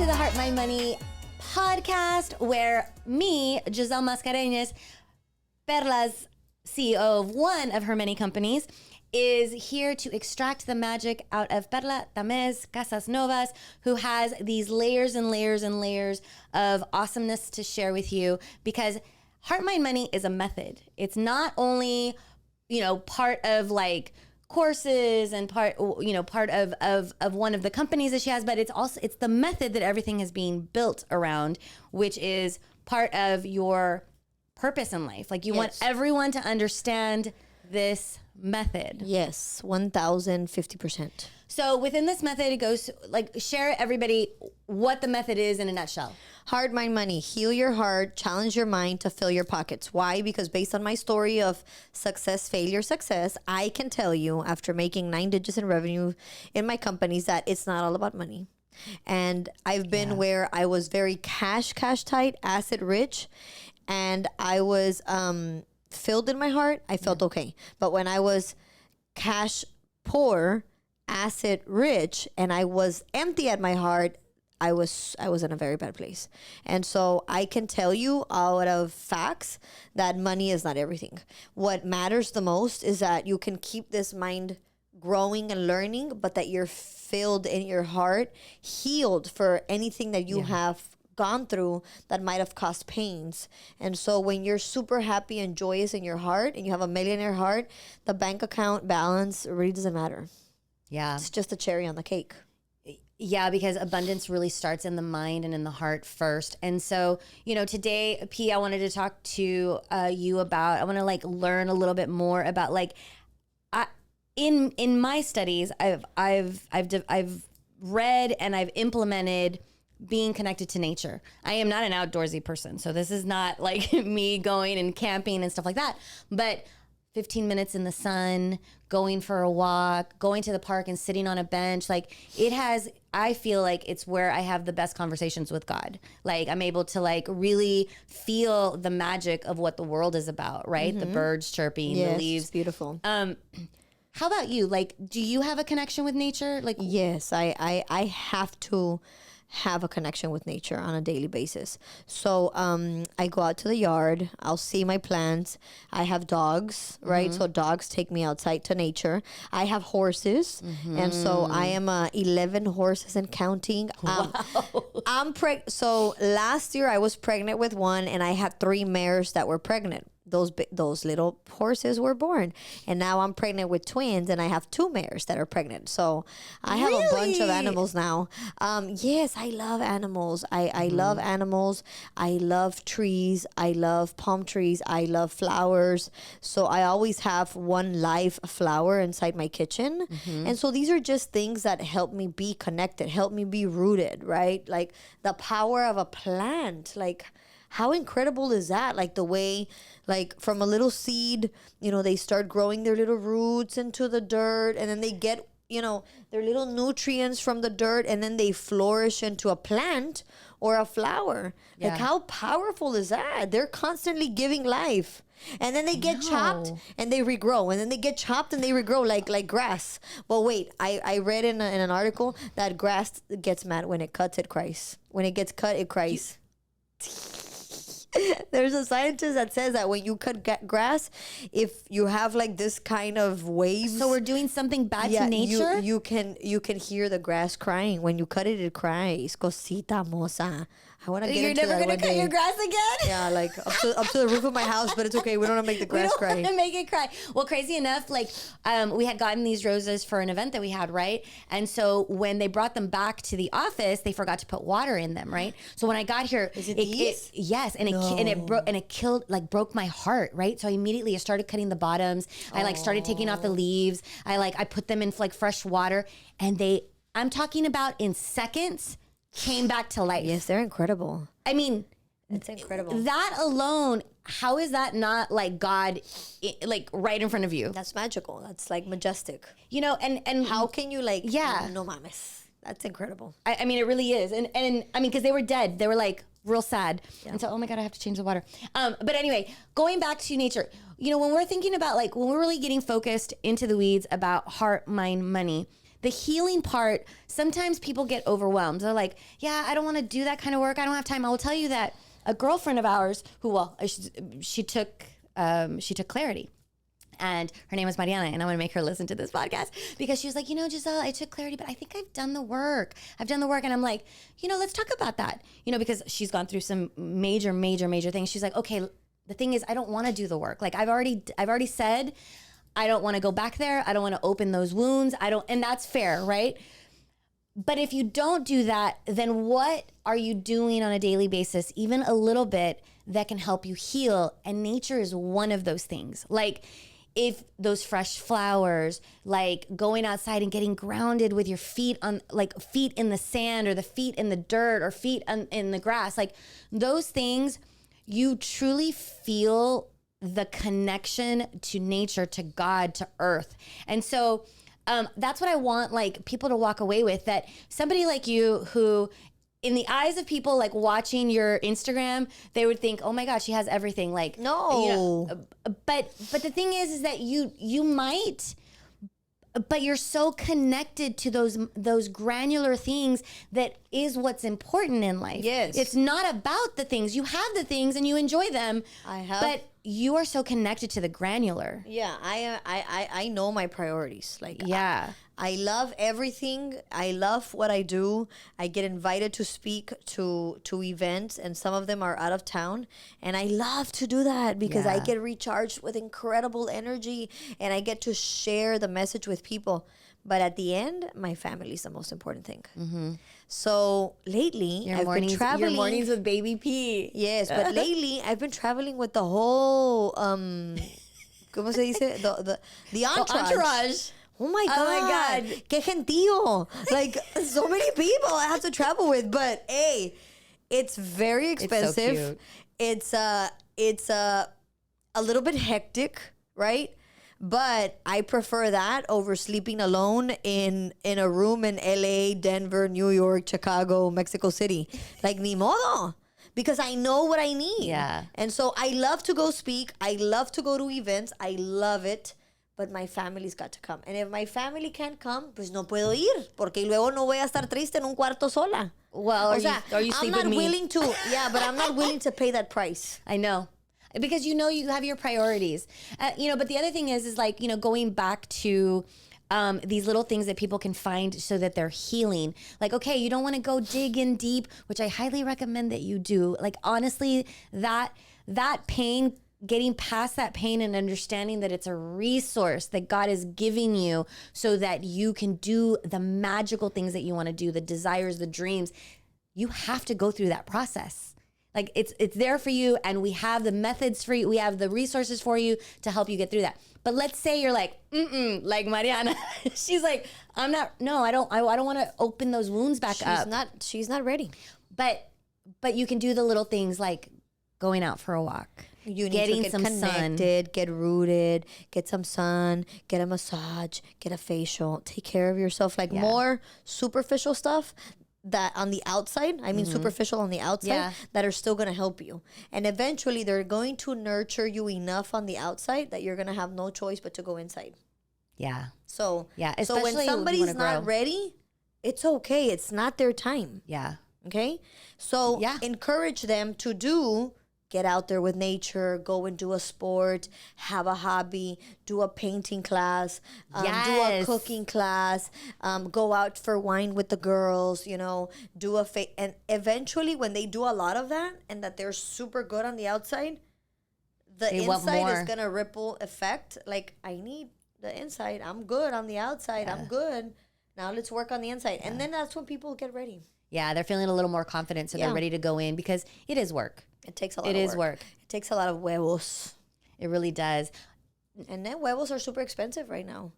to the Heart, Mind, Money podcast, where me, Giselle Mascareñas, Perla's CEO of one of her many companies, is here to extract the magic out of Perla Tamez Casasnovas, who has these layers and layers and layers of awesomeness to share with you, because Heart, Mind, Money is a method. It's not only, part of like courses and part of one of the companies that she has, but it's the method that everything is being built around, which is part of your purpose in life. Like you want everyone to understand this method. Yes, 1050%. So within this method, it goes like, share everybody what the method is in a nutshell. Heart, mind, money. Heal your heart, challenge your mind to fill your pockets. Why? Because based on my story of success, failure, success, I can tell you after making 9 digits in revenue in my companies that it's not all about money. And I've been where I was very cash tight, asset rich, and I was filled in my heart. I felt okay. But when I was cash poor, asset rich, and I was empty at my heart, I was in a very bad place. And so I can tell you out of facts that money is not everything. What matters the most is that you can keep this mind growing and learning, but that you're filled in your heart, healed for anything that you have gone through that might have caused pains. And so when you're super happy and joyous in your heart and you have a millionaire heart, the bank account balance really doesn't matter. Yeah. It's just a cherry on the cake. Yeah, because abundance really starts in the mind and in the heart first. And so, today, P, I wanted to talk to you about, I want to like learn a little bit more about like, in my studies, I've read and I've implemented being connected to nature. I am not an outdoorsy person, so this is not like me going and camping and stuff like that, but 15 minutes in the sun, going for a walk, going to the park and sitting on a bench. Like I feel like it's where I have the best conversations with God. Like I'm able to like really feel the magic of what the world is about, right? The birds chirping, the leaves. It's beautiful. How about you? Like, do you have a connection with nature? Like, yes, I have to have a connection with nature on a daily basis. So I go out to the yard, I'll see my plants. I have dogs, right? So dogs take me outside to nature. I have horses, and so I am 11 horses and counting. Wow. So last year I was pregnant with one, and I had 3 mares that were pregnant. Those little horses were born, and now I'm pregnant with twins, and I have 2 mares that are pregnant. So I have a bunch of animals now. Yes, I love animals. I love animals. I love trees. I love palm trees. I love flowers. So I always have one live flower inside my kitchen. And so these are just things that help me be connected, help me be rooted, right? Like the power of a plant, like how incredible is that? Like the way, like from a little seed, they start growing their little roots into the dirt, and then they get, their little nutrients from the dirt, and then they flourish into a plant or a flower. Yeah. Like how powerful is that? They're constantly giving life. And then they get chopped and they regrow. And then they get chopped and they regrow like grass. But wait, I read in an article that grass gets mad. When it cuts, it cries. When it gets cut, it cries. There's a scientist that says that when you cut grass, if you have like this kind of waves, so we're doing something bad to nature. You can hear the grass crying. When you cut it, it cries. Cosita moza. I want to get into that one day. You're never gonna cut your grass again? Yeah, like up to the roof of my house, but it's okay. We don't want to make the grass cry. We don't want to make it cry. Well, crazy enough, like we had gotten these roses for an event that we had, right? And so when they brought them back to the office, they forgot to put water in them, right? So when I got here, yes, and it broke my heart, right? So I started cutting the bottoms. I started taking off the leaves. I put them in like fresh water, and I'm talking about in seconds, came back to life. Yes, they're incredible. I mean, it's incredible. That alone, how is that not like God, like right in front of you? That's magical. That's like majestic. And how can you no mames. That's incredible. I mean, it really is. And I mean, because they were dead. They were like real sad. Yeah. And so, oh my God, I have to change the water. But anyway, going back to nature, when we're thinking about when we're really getting focused into the weeds about heart, mind, money, the healing part, sometimes people get overwhelmed. They're like, yeah, I don't want to do that kind of work. I don't have time. I will tell you that a girlfriend of ours she took Clarity. And her name was Mariana, and I want to make her listen to this podcast because she was like, Giselle, I took Clarity, but I think I've done the work. And I'm like, let's talk about that. Because she's gone through some major things. She's like, okay, the thing is, I don't want to do the work. Like I've already said, I don't want to go back there. I don't want to open those wounds. And that's fair, right? But if you don't do that, then what are you doing on a daily basis, even a little bit, that can help you heal? And nature is one of those things. Like, if those fresh flowers, like going outside and getting grounded with your feet on, like feet in the sand or the feet in the dirt or feet in the grass, like those things, you truly feel the connection to nature, to God, to earth. And so that's what I want like people to walk away with, that somebody like you who, in the eyes of people like watching your Instagram, they would think, oh my God, she has everything. Like, no, but the thing is that you might, but you're so connected to those granular things that is what's important in life. Yes. It's not about the things. You have the things and you enjoy them. I have. But you are so connected to the granular. Yeah, I know my priorities. Like, yeah. I love everything. I love what I do. I get invited to speak to events, and some of them are out of town. And I love to do that because I get recharged with incredible energy, and I get to share the message with people. But at the end, my family is the most important thing. Mm-hmm. So lately, I've been traveling. Your mornings with baby P. Yes, but lately, I've been traveling with the whole, ¿cómo se dice? The entourage. Oh my God. Qué gentío. Like, so many people I have to travel with. But, hey, it's very expensive. It's so cute. It's a little bit hectic, right? But I prefer that over sleeping alone in a room in LA, Denver, New York, Chicago, Mexico City. Like, ni modo. Because I know what I need. Yeah. And so I love to go speak. I love to go to events. I love it. But my family's got to come. And if my family can't come, pues no puedo ir. Porque luego no voy a estar triste en un cuarto sola. Well, or you sleep with me. But I'm not willing to pay that price. I know. Because you have your priorities. But the other thing is like, going back to these little things that people can find so that they're healing. Like, okay, you don't want to go dig in deep, which I highly recommend that you do. Like, honestly, that pain, getting past that pain and understanding that it's a resource that God is giving you so that you can do the magical things that you want to do, the desires, the dreams. You have to go through that process. Like, it's there for you, and we have the methods for you. We have the resources for you to help you get through that. But let's say you're like, like Mariana. She's like, I don't want to open those wounds back up. She's not ready. But you can do the little things like going out for a walk. You need to get connected, get rooted, get some sun, get a massage, get a facial, take care of yourself. Like more superficial stuff that on the outside, superficial on the outside, that are still going to help you. And eventually they're going to nurture you enough on the outside that you're going to have no choice but to go inside. Yeah. So when somebody's not ready, it's okay. It's not their time. Yeah. Okay? So encourage them to get out there with nature, go and do a sport, have a hobby, do a painting class, do a cooking class, go out for wine with the girls, do and eventually when they do a lot of that and that they're super good on the outside, the inside is going to ripple effect. Like, I need the inside. I'm good on the outside. I'm good. Now let's work on the inside. And then that's when people get ready. Yeah, they're feeling a little more confident, so they're ready to go in because it is work. It takes a lot of work. It is work. It takes a lot of huevos. It really does. And then huevos are super expensive right now.